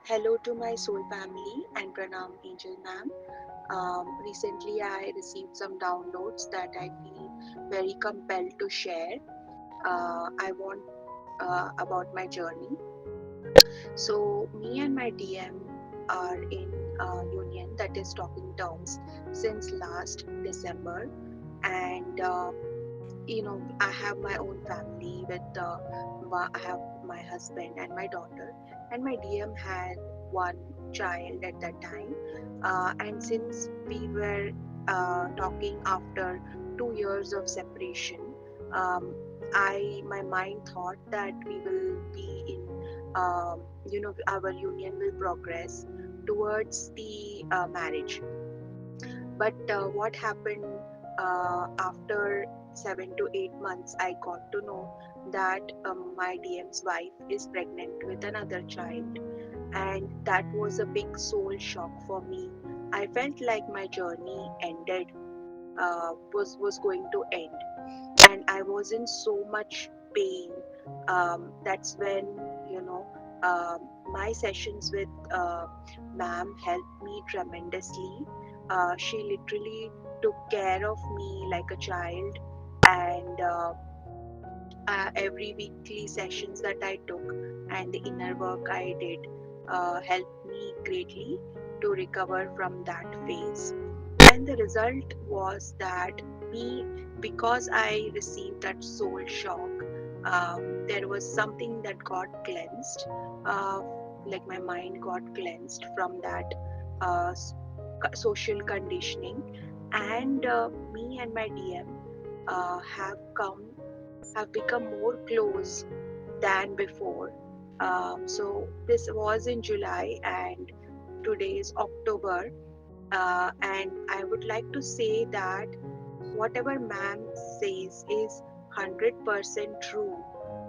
Hello to my soul family and Pranam Angel ma'am. Recently, I received some downloads that I feel very compelled to share. I want about my journey. So, me and my DM are in union, that is talking terms, since last December, and I have my own family with I have my husband and my daughter, and my DM had one child at that time. And since we were talking after 2 years of separation, um, my mind thought that we will be in, our union will progress towards the marriage. But what happened after 7 to 8 months, I got to know that my DM's wife is pregnant with another child, and that was a big soul shock for me. I felt like my journey ended, was going to end, and I was in so much pain. That's when you know my sessions with ma'am helped me tremendously. She literally took care of me like a child, and every weekly sessions that I took and the inner work I did helped me greatly to recover from that phase. And the result was that me, because I received that soul shock, there was something that got cleansed, uh, like my mind got cleansed from that uh, s- social conditioning, and me and my DM have become more close than before. So this was in July, and today is October. And I would like to say that whatever ma'am says is 100% true.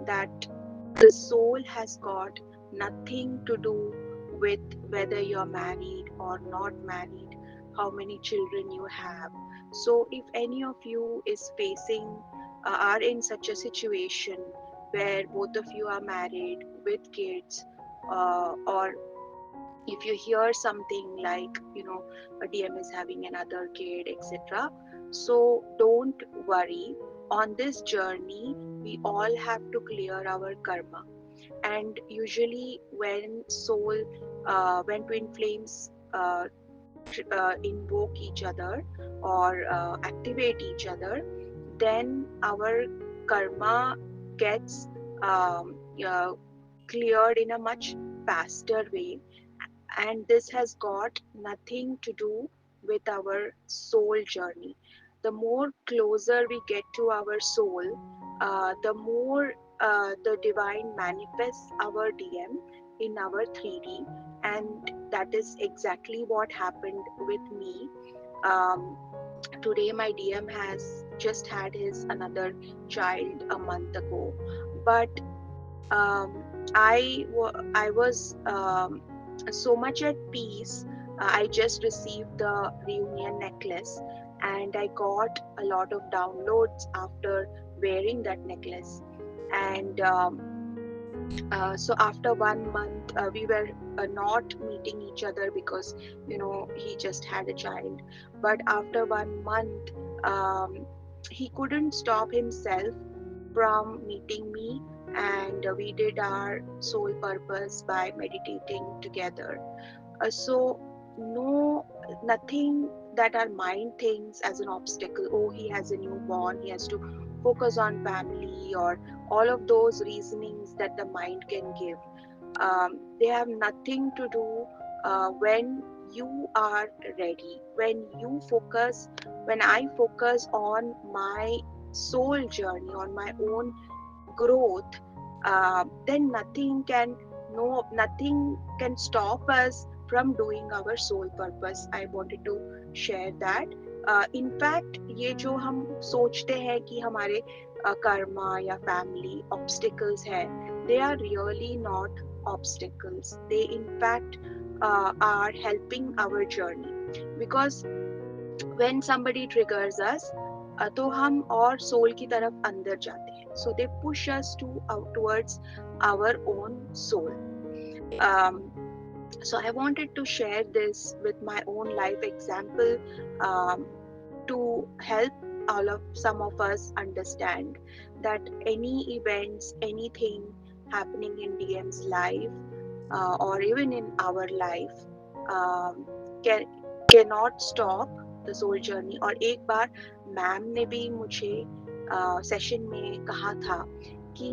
That the soul has got nothing to do with whether you're married or not married, how many children you have. So if any of you is facing are in such a situation where both of you are married with kids, or if you hear something like a DM is having another kid, etc., so don't worry. On this journey we all have to clear our karma, and usually when twin flames invoke each other or activate each other, then our karma gets um, uh, cleared in a much faster way, and this has got nothing to do with our soul journey. The more closer we get to our soul, the more the divine manifests our DM in our 3D, and that is exactly what happened with me. um, Today my DM has just had his another child a month ago, but I was so much at peace. I just received the reunion necklace, and I got a lot of downloads after wearing that necklace. And so after 1 month, we were not meeting each other because he just had a child. But after 1 month, um, he couldn't stop himself from meeting me, and we did our soul purpose by meditating together. So no, nothing that our mind thinks as an obstacle. Oh, he has a newborn, he has to focus on family, or all of those reasonings that the mind can give. They have nothing to do when you are ready. When I focus on my soul journey, on my own growth, then nothing can stop us from doing our soul purpose. I wanted to share that. In fact ये जो हम सोचते हैं कि हमारे कर्मा या family obstacles है, they are really not obstacles. They in fact are helping our journey, because when somebody triggers us, तो हम और सोल की तरफ अंदर जाते हैं. So they push us towards our own soul. um, So I wanted to share this with my own life example, um, to help all of some of us understand that any events, anything happening in DM's life, or even in our life, um, can cannot stop the soul journey. और एक बार ma'am ने भी मुझे session में कहा था कि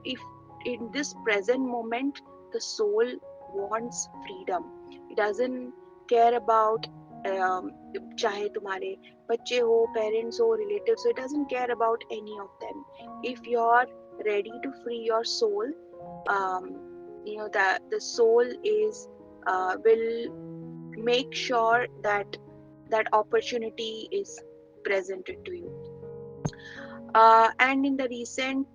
if in this present moment the soul wants freedom, it doesn't care about चाहे तुम्हारे बच्चे हो, पेरेंट्स हो, रिलेटिव्स हो, it doesn't care about any of them. If you're ready to free your soul, um, the soul is will make sure that that opportunity is presented to you. And in the recent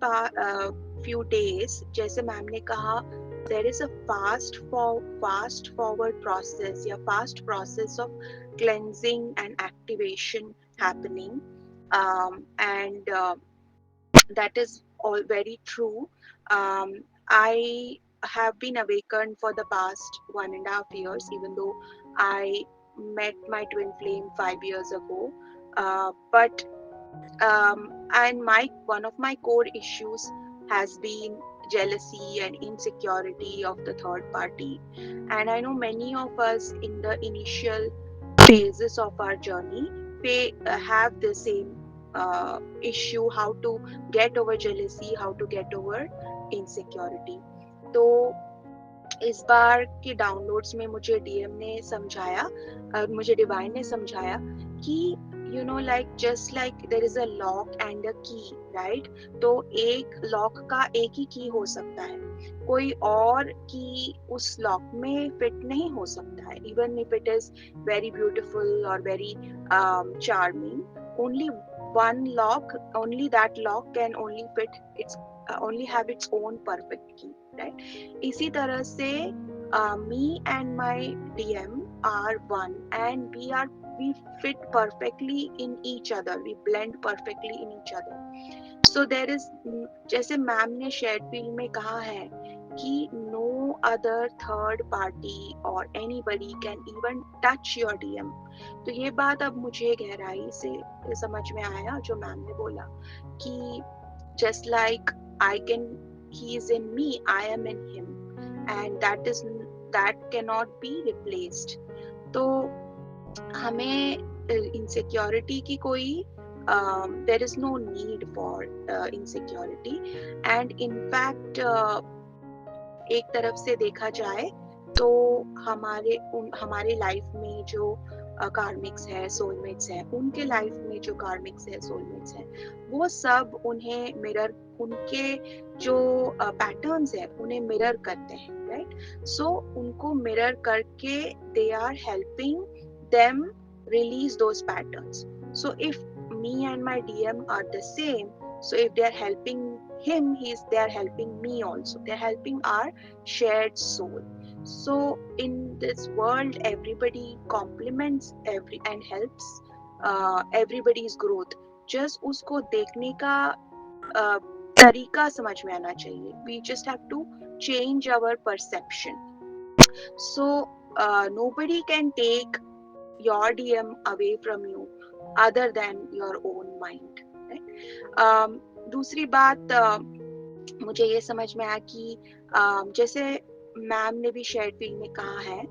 few days, जैसे ma'am ने कहा, there is a fast forward process, या fast process of cleansing and activation happening, and that is all very true. I have been awakened for the past 1.5 years, even though I met my twin flame 5 years ago. But and my one of my core issues has been jealousy and insecurity of the third party. And I know many of us in the initial phases of our journey have the same issue, how to get over jealousy, how to get over insecurity. तो इस बार के downloads में मुझे DM ने समझाया, मुझे divine ने समझाया कि like just like there is a lock and a key, right? तो एक लॉक का एक ही की हो सकता है, कोई और की उस लॉक में फिट नहीं हो सकता है, even if it is very beautiful और very charming. Only one lock, only that lock can only fit its only have its own perfect key, right? इसी तरह से me and my DM are one, and we fit perfectly in each other, we blend perfectly in each other. So there is, जैसे ma'am ने shared field में कहा है कि no other third party or anybody can even touch your DM. तो ये बात अब मुझे गहराई से समझ में आया जो मैम ने बोला कि just like I can, he is in me, I am in him, and that cannot be replaced. तो हमें इनसिक्योरिटी की कोई there is no need for insecurity. And in fact एक तरफ से देखा जाए तो हमारे लाइफ में जो कार्मिक्स है, सोलमेट्स है, उनके लाइफ में जो कार्मिक्स है, सोलमेट्स है, वो सब उन्हें मिरर, उनके जो पैटर्न्स है उन्हें मिरर करते हैं, राइट? सो उनको मिरर करके they are helping them release those patterns. So if me and my DM are the same, so if they are helping him, they are helping me also, they are helping our shared soul. So in this world everybody complements every and helps everybody's growth. Just उसको देखने का uh, तरीका समझ में आना चाहिए. We just have to change our perception. So nobody can take your DM away from you other than your own mind, right? दूसरी बात मुझे ये समझ में आया कि जैसे मैम ने भी शेयर फील्ड में कहा है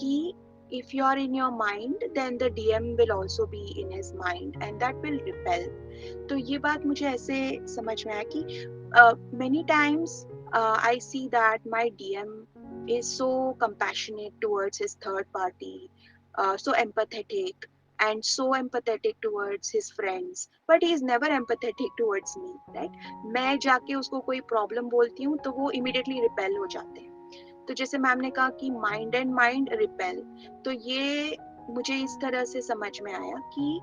कि if you are in your mind then the DM will also be in his mind and that will repel. तो ये बात मुझे ऐसे समझ में आया कि many times I see that my DM is so compassionate towards his third party, so empathetic and so empathetic towards his friends, but he is never empathetic towards me, right? मैं जाके उसको कोई प्रॉब्लम बोलती हूँ तो वो immediately repel हो जाते हैं. तो जैसे मैम ने कहा कि माइंड एंड माइंड रिपेल, तो ये मुझे इस तरह से समझ में आया कि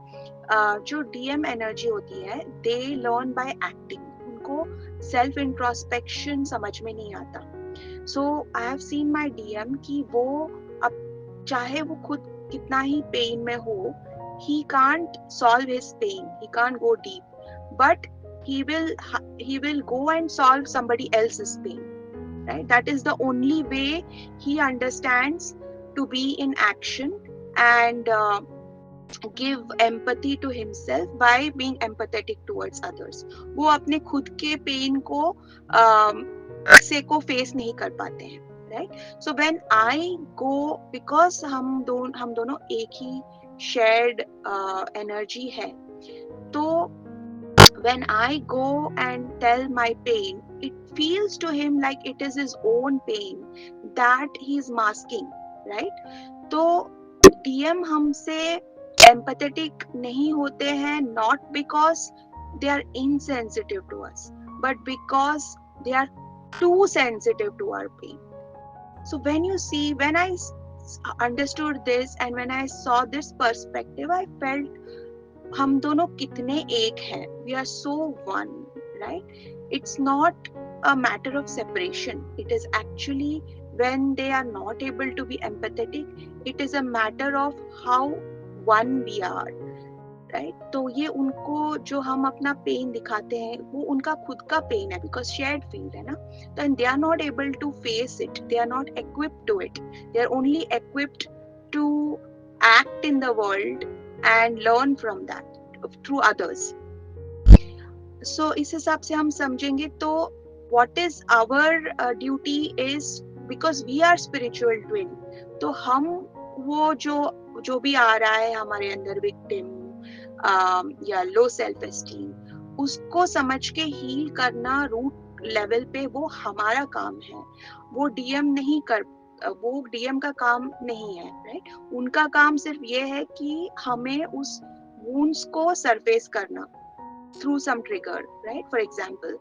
जो डीएम एनर्जी होती है दे लर्न बाय एक्टिंग, उनको सेल्फ इंट्रोस्पेक्शन समझ में नहीं आता. So I have seen my DM कि वो अब चाहे वो खुद कितना ही पेन में हो, he can't solve his pain, he can't go deep, but he will he will go and solve somebody else's pain. right? That is the only way he understands to be in action and give empathy to himself by being empathetic towards others. वो अपने खुद के pen को से को face नहीं कर पाते हैं, right? So when I go, because हम दोनों एक ही shared energy है, तो when I go and tell my pain, it feels to him like it is his own pain that he is masking, right? तो DM हमसे empathetic नहीं होते हैं, not because they are insensitive to us, but because they are too sensitive to our pain. So when you see, when I understood this and when I saw this perspective, I felt हम दोनों कितने एक हैं. We are so one, right? It's not a matter of separation. It is actually when they are not able to be empathetic, it is a matter of how one we are, right? तो ये उनको जो हम अपना pen दिखाते हैं वो उनका खुद का पेन है, because shared field है ना, तो and they are not able to face it, they are not equipped to it, they are only equipped to act in the world and learn from that through others. So इस हिसाब से हम समझेंगे तो what is our duty is, because we are spiritual twin, तो हम वो जो भी आ रहा है हमारे अंदर, विक्टिम या लो सेल्फ एस्टीम, उसको समझ के हील करना रूट लेवल पे, वो हमारा काम है. वो डीएम नहीं कर, वो डीएम का काम नहीं है, राइट? उनका काम सिर्फ ये है कि हमें उस वुंड्स को सरफेस करना through some trigger, right, for example,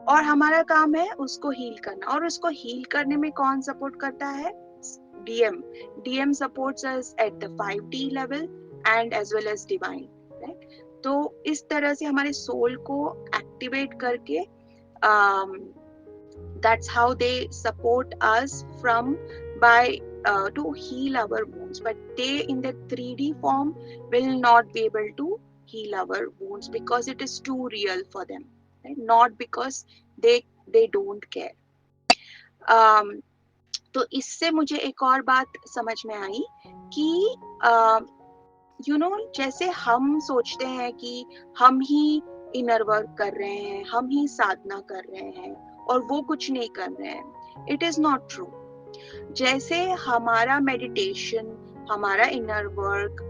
और हमारा काम है उसको हील करना. और उसको हील करने में कौन सपोर्ट करता है? DM. DM supports us at the 5D level and as well as divine, right? तो इस तरह से हमारे सोल को एक्टिवेट करके that's how they support us from by to heal our wounds, but they in the 3D form will not be able to heal our wounds because it is too real for them, right? Not because they don't care. तो इससे मुझे एक और बात समझ में आई कि जैसे हम सोचते हैं कि हम ही इनर वर्क कर रहे हैं, हम ही साधना कर रहे हैं और वो कुछ नहीं कर रहे हैं. It is not true. जैसे हमारा मेडिटेशन, हमारा इनर वर्क,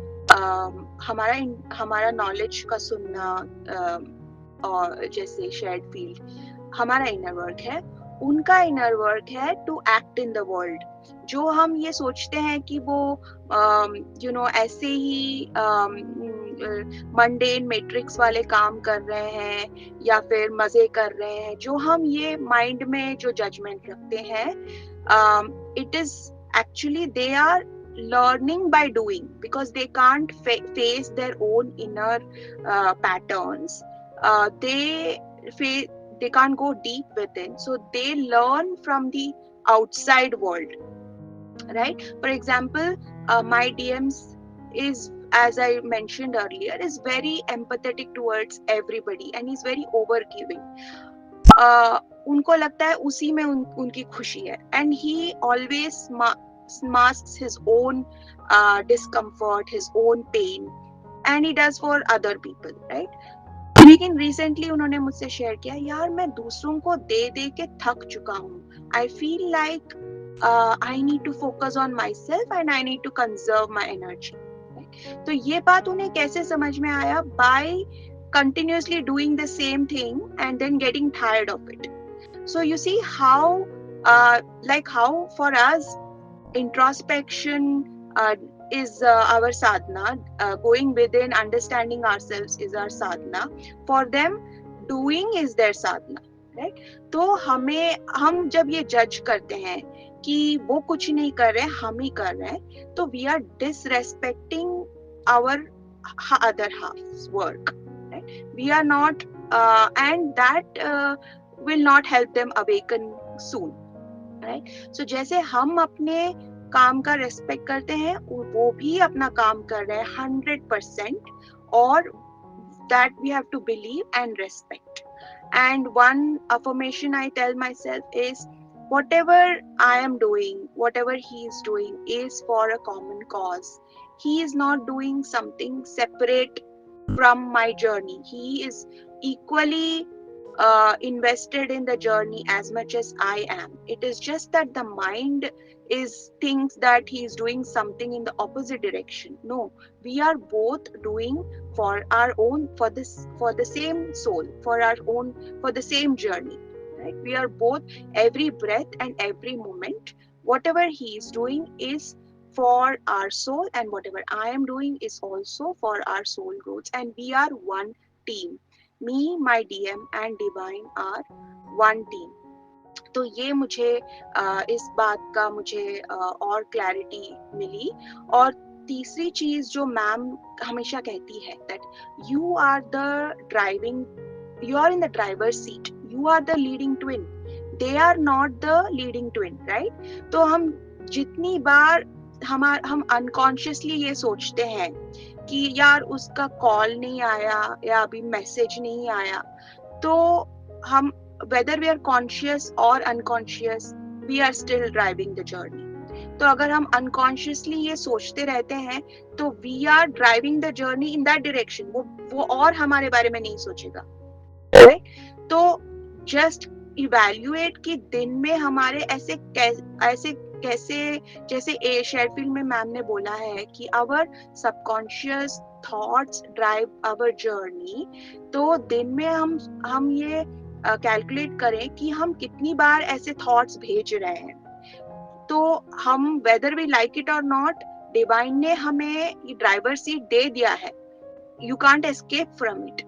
हमारा नॉलेज का सुनना, और जैसे शेयर्ड फील्ड हमारा इनर वर्क है, उनका इनर वर्क है to act in the world. जो हम ये सोचते हैं कि वो ऐसे ही मंडेन मैट्रिक्स वाले काम कर रहे हैं या फिर मजे कर रहे हैं, जो हम ये माइंड में जो जजमेंट रखते हैं, it is actually they are learning by doing, because they can't face their own inner patterns. They can't go deep within, so they learn from the outside world, right? For example, my DMs is, as I mentioned earlier, is very empathetic towards everybody and is very overgiving. उनको लगता है उसी में उनकी खुशी है, and he always masks his own discomfort, his own pain, and he does for other people, right? लेकिन recently उन्होंने मुझसे शेयर किया, यार मैं दूसरों को दे दे के थक चुका हूँ. I feel like I need to focus on myself and I need to conserve my energy. तो ये बात उन्हें कैसे समझ में आया? By continuously doing the same thing and then getting tired of it. So you see how how for us introspection is our sadhana, going within, understanding ourselves is our sadhana. For them, doing is their sadhana, right? तो हम जब ये जज करते हैं कि वो कुछ नहीं कर रहे, हम ही कर रहे हैं, तो we are disrespecting our other half's work, right? We are not, and that will not help them awaken soon, right? So जैसे हम अपने काम का रेस्पेक्ट करते हैं, वो भी अपना काम कर रहे हैं 100%, और that we have to believe and respect. And one affirmation I tell myself is, whatever I am doing, whatever he is doing is for a common cause. He is not doing something separate from my journey. He is equally invested in the journey as much as I am. It is just that the mind is thinks that he is doing something in the opposite direction. No, we are both doing for our own, for the same soul, for our own, for the same journey. Right? We are both, every breath and every moment, whatever he is doing is for our soul, and whatever I am doing is also for our soul growth, and we are one team. Me, my DM and Divine are one team. तो ये मुझे इस बात का मुझे और clarity मिली। और तीसरी चीज जो मैम हमेशा कहती है, that you are the driving, you are in the driver's seat, you are the leading twin, they are not the leading twin, right? तो हम जितनी बार हम अनकॉन्शियसली ये सोचते हैं कि यार उसका कॉल नहीं आया या अभी मैसेज नहीं आया, तो हम, whether we are conscious or unconscious, we are still driving the journey. तो अगर हम अनकॉन्शियसली ये सोचते रहते हैं तो we are driving the journey in that direction, वो और हमारे बारे में नहीं सोचेगा, right? तो जस्ट इवैल्यूएट कि दिन में हमारे ऐसे कैसे, जैसे शेरफील्ड में मैम ने बोला है कि our subconscious thoughts drive our journey. तो दिन में हम ये कैलकुलेट करें कि हम कितनी बार ऐसे थॉट्स भेज रहे हैं। तो हम, वेदर वी लाइक इट और नॉट, डिवाइन ने हमें ये ड्राइवर सीट दे दिया है, you can't escape from it.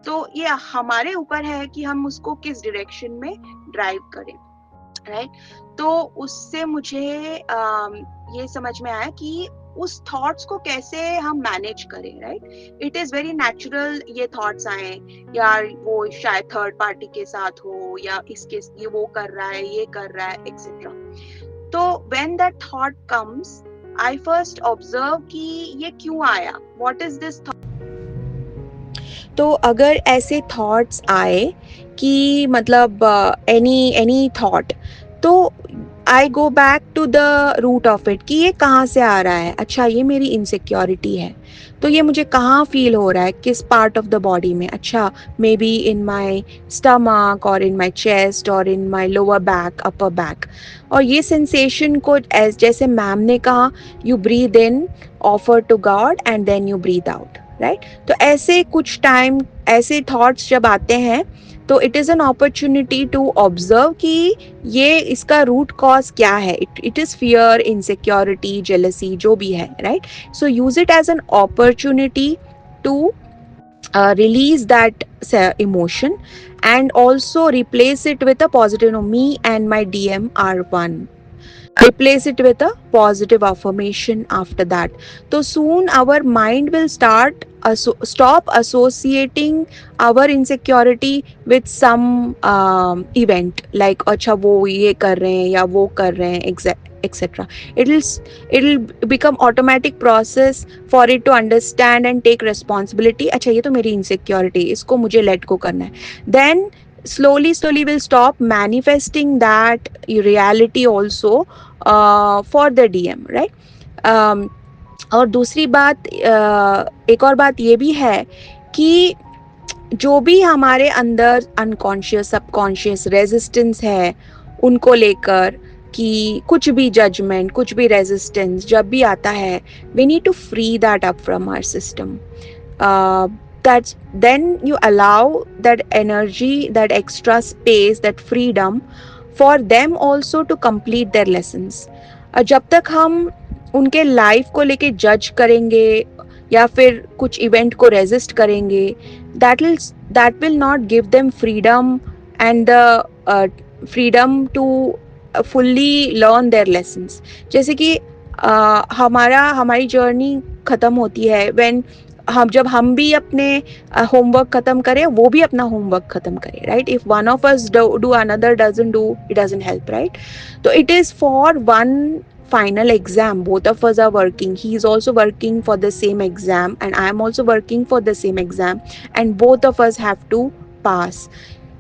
तो ये हमारे ऊपर है कि हम उसको किस डायरेक्शन में ड्राइव करें, राइट? तो उससे मुझे ये समझ में आया कि उस थॉट्स को कैसे हम मैनेज करें, right? It is very natural ये थॉट्स आए, यार वो शायद थर्ड पार्टी के साथ हो, या इसके ये वो कर रहा है, ये कर रहा है, एक्सेट्रा। तो when that thought comes, I first observe कि ये क्यों आया, व्हाट इज दिस। तो अगर ऐसे थॉट्स आए कि मतलब एनी थॉट, तो I go back to the root of it कि ये कहाँ से आ रहा है। अच्छा, ये मेरी इनसिक्योरिटी है, तो ये मुझे कहाँ फील हो रहा है, किस पार्ट ऑफ द बॉडी में। अच्छा, may be in my stomach और इन माई चेस्ट और in my lower back, upper back. और ये सेंसेशन को, जैसे मैम ने कहा, you breathe in, offer to God and then you breathe out, right? तो ऐसे कुछ टाइम ऐसे थॉट्स जब आते हैं तो it is an opportunity to observe कि ये इसका रूट कॉज क्या है। It is fear, insecurity, jealousy, जो भी है, right? So use it as an opportunity to release that emotion, and also replace it with a positive, me and my DM are one. Replace it with a positive affirmation after that. So soon our mind will stop associating our insecurity with some event, like अच्छा वो ये कर रहे हैं या वो कर रहे हैं, etc. It'll become automatic process for it to understand and take responsibility. अच्छा, ये तो मेरी insecurity, इसको मुझे let go करना है. Then slowly will stop manifesting that reality also for the DM, right? और दूसरी बात, एक और बात ये भी है कि जो भी हमारे अंदर अनकॉन्शियस, सबकॉन्शियस रेजिस्टेंस है उनको लेकर, कि कुछ भी जजमेंट, कुछ भी रेजिस्टेंस जब भी आता है, we need to free that up from our system. That's then you allow that energy, that extra space, that freedom for them also to complete their lessons. जब तक हम उनके लाइफ को लेके जज करेंगे या फिर कुछ इवेंट को रेजिस्ट करेंगे, that will not give them freedom and the freedom to fully learn their lessons. जैसे कि हमारी जर्नी ख़त्म होती है when जब हम भी अपने होमवर्क ख़त्म करें, वो भी अपना होमवर्क ख़त्म करें, right? If one of us do another doesn't do, it doesn't help, right? तो it is for one final exam. Both of us are working. He is also working for the same exam and I am also working for the same exam, and both of us have to pass,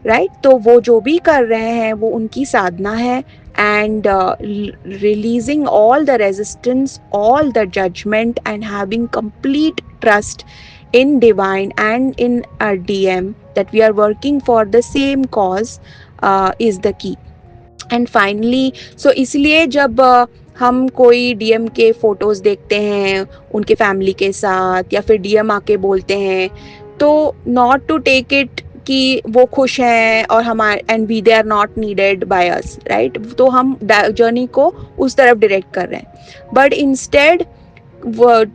right? तो वो जो भी कर रहे हैं वो उनकी साधना है, and releasing all the resistance, all the judgment, and having complete trust in divine and in our DM that we are working for the same cause is the key. And finally so इसलिए जब हम कोई DM के photos देखते हैं उनके family के साथ या फिर डीएम आके बोलते हैं, तो नॉट टू टेक इट कि वो खुश हैं और हमारे and we they are not needed by us, right? तो हम जर्नी को उस तरफ डायरेक्ट कर रहे हैं, but instead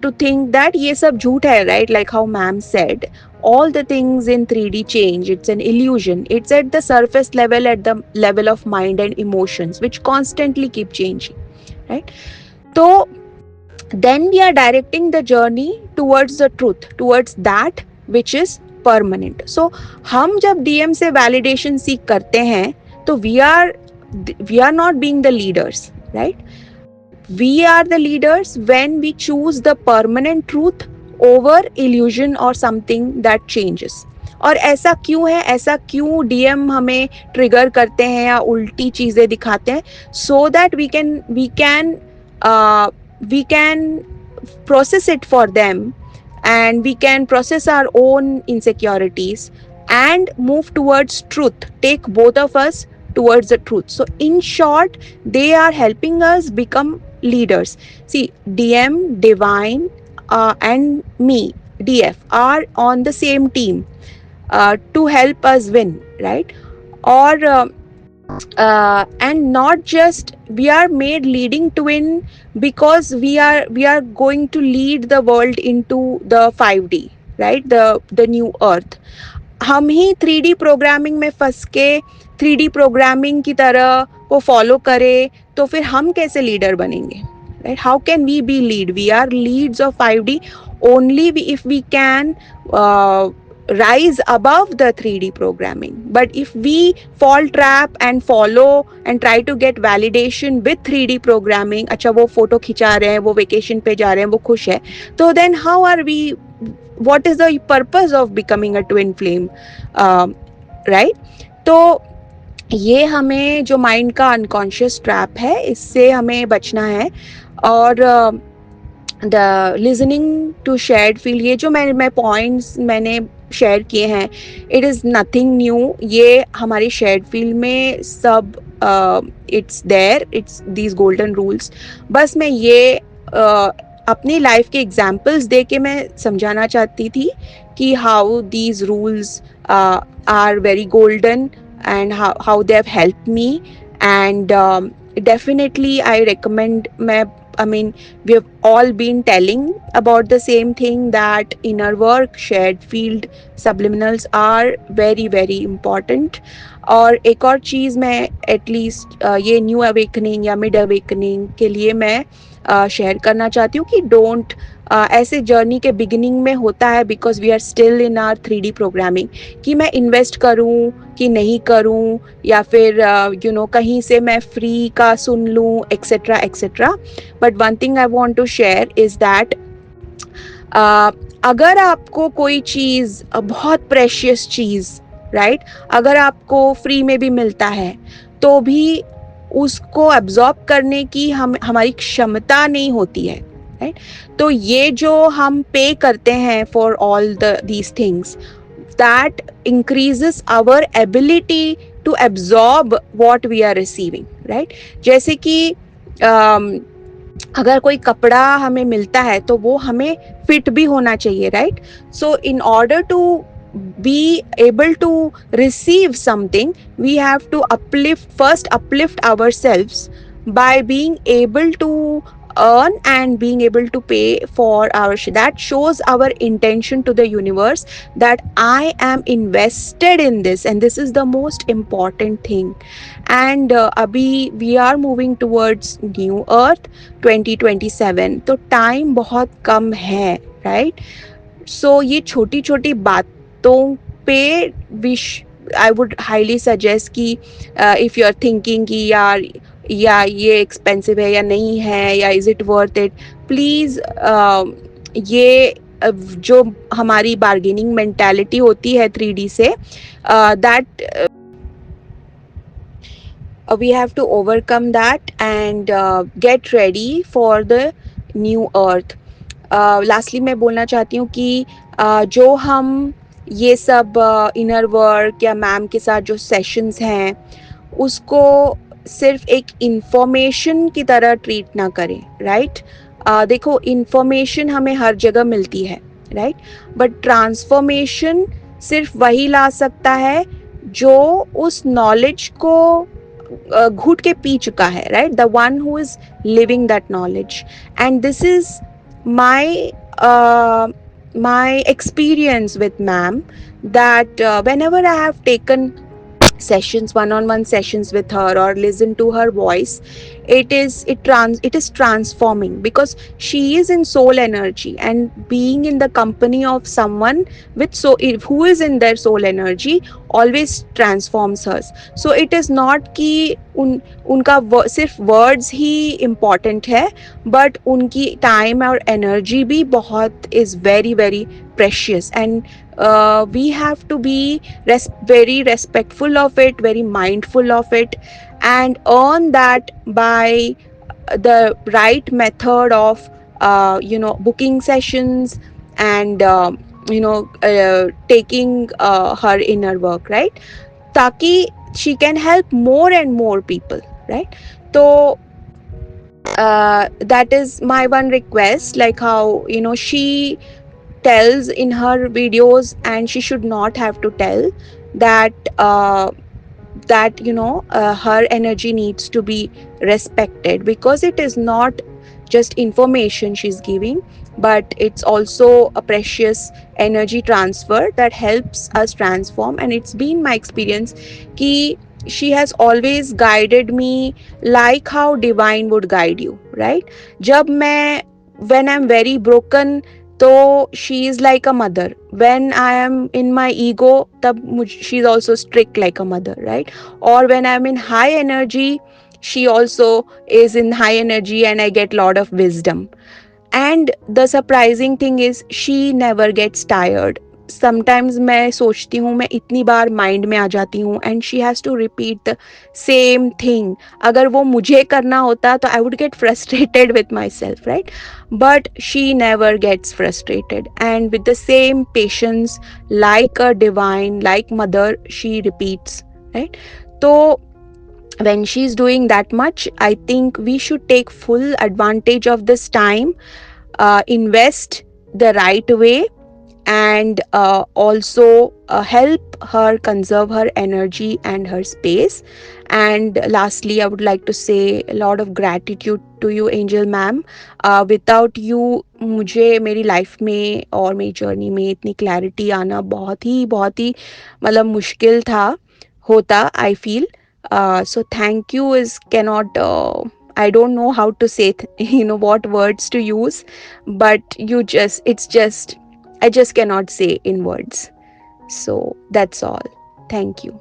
to think that ये सब झूठ है, right? Like how ma'am said, all the things in 3D change. It's an illusion. It's at the surface level, at the level of mind and emotions, which constantly keep changing, right? So then we are directing the journey towards the truth, towards that which is permanent. So हम जब DM से validation seek करते हैं, तो we are not being the leaders, right? We are the leaders when we choose the permanent truth over illusion or something that changes. और ऐसा क्यों है, ऐसा क्यों डीएम हमें ट्रिगर करते हैं या उल्टी चीजें दिखाते हैं? So that we can process it for them, and we can process our own insecurities and move towards truth, take both of us towards the truth. So in short, they are helping us become leaders. See, DM, divine, and me, DF, are on the same team to help us win, right? Or and not just we are made leading twin because we are going to lead the world into the 5D, right? The new earth. हम ही 3D programming में फंस के 3D programming की तरह वो follow करे, तो फिर हम कैसे लीडर बनेंगे, right? How can we be lead? We are leads of 5D only if we can rise above the 3D programming. But if we fall trap and follow and try to get validation with 3D programming, अच्छा वो photo खिंचा रहे हैं, वो vacation पे जा रहे हैं, वो खुश है, तो then how are we, what is the purpose of becoming a twin flame, right? तो ये हमें जो माइंड का अनकॉन्शियस ट्रैप है, इससे हमें बचना है. और the listening to shared feel, ये जो मैं पॉइंट्स मैंने शेयर किए हैं, इट इज़ नथिंग न्यू. ये हमारी शेयर्ड फील्ड में सब it's there, it's these golden rules. बस मैं ये अपनी लाइफ के एग्जाम्पल्स दे के मैं समझाना चाहती थी कि how these rules are very golden and how they have helped me. And definitely I recommend, I mean, we have all been telling about the same thing, that inner work, shared field, subliminals are very very important. और एक और चीज़ मैं at least ये new awakening या mid awakening के लिए मैं share करना चाहती हूँ कि डोंट, ऐसे जर्नी के बिगिनिंग में होता है because we are still in our 3D programming, कि मैं इन्वेस्ट करूँ कि नहीं करूँ, या फिर कहीं से मैं फ्री का सुन लूँ, etcetera etcetera. But one thing I want to share is that अगर आपको कोई चीज़, बहुत प्रेशियस चीज़, राइट, अगर आपको फ्री में भी मिलता है, तो भी उसको एब्जॉर्ब करने की हमारी क्षमता नहीं होती है, राइट? तो ये जो हम पे करते हैं for all these things, that increases our ability to absorb what we are receiving, right? जैसे कि अगर कोई कपड़ा हमें मिलता है तो वो हमें फिट भी होना चाहिए, right? So in order to be able to receive something, we have to uplift ourselves by being able to earn and being able to pay for our that shows our intention to the universe that I am invested in this, and this is the most important thing. And abhi we are moving towards new earth 2027, तो time बहुत कम है, right? सो ये छोटी छोटी बातों पे I would highly suggest कि if you are thinking कि यार या ये एक्सपेंसिव है या नहीं है, या is it worth it, please ये जो हमारी बार्गेनिंग मेंटालिटी होती है 3D से, that we have to overcome that and get ready for the new earth. Lastly मैं बोलना चाहती हूँ कि जो हम ये सब इनर वर्क या मैम के साथ जो सेशंस हैं उसको सिर्फ एक इंफॉर्मेशन की तरह ट्रीट ना करें, राइट? देखो, इंफॉर्मेशन हमें हर जगह मिलती है, राइट? बट ट्रांसफॉर्मेशन सिर्फ वही ला सकता है जो उस नॉलेज को घुट के पी चुका है, right? The one who is living that knowledge. And this is my my experience with ma'am, that whenever I have taken sessions, one-on-one sessions with her, or listen to her voice, it is transforming, because she is in soul energy, and being in the company of someone with who is in their soul energy always transforms us. So it is not कि उनका सिर्फ words ही important है, but उनकी time और energy भी बहुत is very very precious, and we have to be very respectful of it, very mindful of it, and earn that by the right method of booking sessions, and taking her inner work, right? ताकि she can help more and more people, right? So that is my one request, like how she tells in her videos, and she should not have to tell that her energy needs to be respected, because it is not just information she's giving, but it's also a precious energy transfer that helps us transform. And it's been my experience ki she has always guided me like how divine would guide you, right? jab main when I'm very broken, तो she is like a mother. When I am in my ego, tab she is also strict like a mother, right? Or when I'm in high energy, she also is in high energy, and I get lot of wisdom. And the surprising thing is she never gets tired. Sometimes मैं सोचती हूँ, मैं इतनी बार mind में आ जाती हूँ, and she has to repeat the same thing. अगर वो मुझे करना होता तो I would get frustrated with myself, right? But she never gets frustrated, and with the same patience, like a divine, like mother, she repeats, right? So when she's doing that much, I think we should take full advantage of this time, invest the right way, and also help her conserve her energy and her space. And lastly, I would like to say a lot of gratitude to you, Angel ma'am. Without you, मुझे मेरी life में और मेरी journey में इतनी clarity आना बहुत ही मतलब मुश्किल था होता, I feel. So thank you is cannot I don't know how to say what words to use, but I just cannot say in words. So that's all. Thank you.